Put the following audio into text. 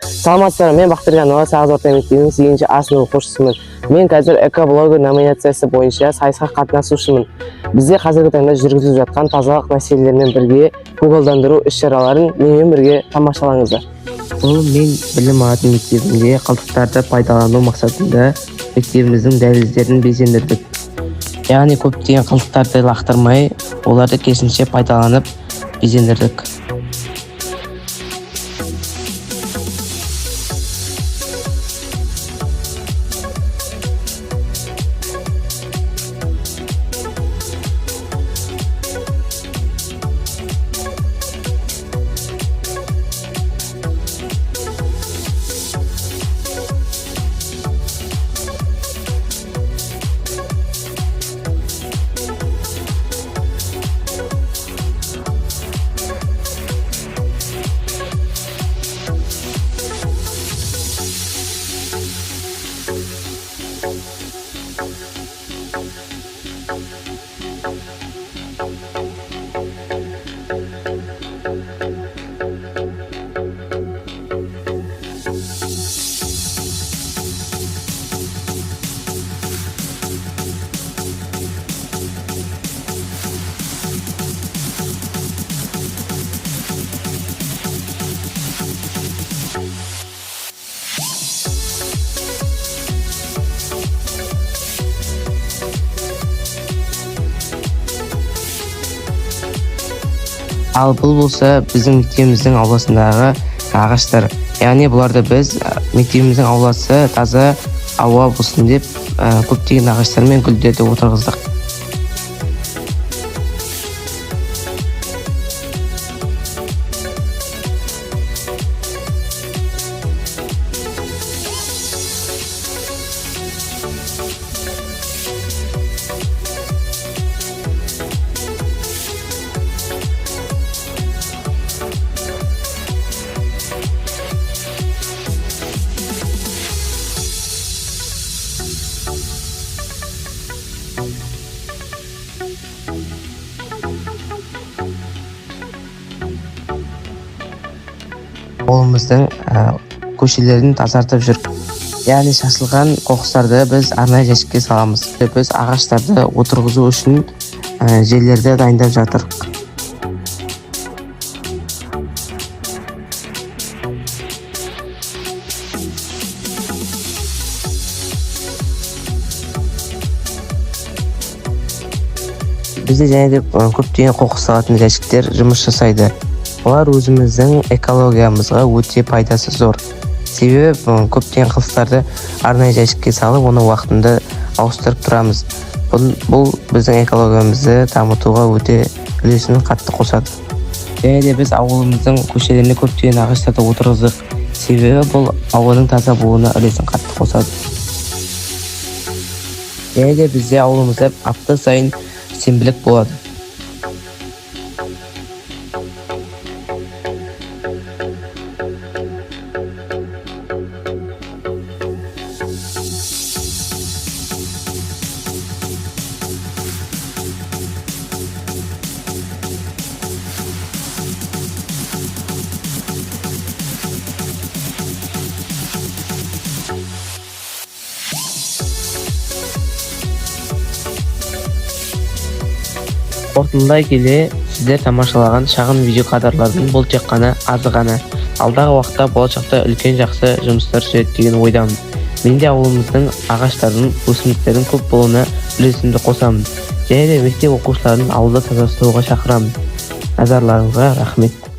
Саламатсыздар, мен Бақтырганова Сағыз орта мектебінің 8-ші А сынып оқушысымын. Мен қазір экоблогер номинациясы бойынша сайысқа қатысушымын. Бізде қазіргі таңда жүргізіліп жатқан тазалық мәселелерімен бірге көгалдандыру іс-шараларын менімен бірге тамашалаңыздар. Бұл мен білім алатын мектебінде қалдықтарды пайдалану мақсатында мектебіміздің дәліздерін безендірдік. Яғни көптеген қалдықтарды лақтырмай, оларды керісінше пайдаланып безендірдік. Ал бұл болса біздің мектебіміздің ауласындағы ағаштар. Яғни бұларды біз мектебіміздің ауласы таза ауа болсын деп көптеген ағаштар мен гүлдерді отырғыздық. Ауылымыздың көшелерін тазартып жүр. Яғни шашылған қоқыстарды біз арнайы жәшікке саламыз. Біз ағаштарды отырғызу үшін жерлерді дайындап жатырмыз. Бізде және де көптеген қоқыс салатын жәшіктер жұмыс жасайды. Олар өзіміздің экологиямызға өте пайдасы зор. Себебі көптеген қалдықтарды арнайы жәшікке салып, оны уақытында ауыстырып тұрамыз. Бұл біздің экологиямызды дамытуға өте үлесін қатты қосады. Және де біз ауылымыздың көшелеріне көптеген ағаштарды отырғыздық. Себебі бұл ауаның таза болуына үлесін қатты қосады. Және де бізде ауылымызда апта сайын сенбілік болады. Қорытындылай келе, сіздер тамашалаған шағын видео кадрлардың бұл тек қана азы ғана. Алдағы уақытта болашақта үлкен жақсы жұмыстар жүреді деген ойдамын. Мен де ауылымыздың ағаштардың, өсімдіктердің көп болуына үлесімді қосамын. Және де мектеп оқушыларын ауылды таза ұстауға шақырамын. Назарларыңызға рахмет.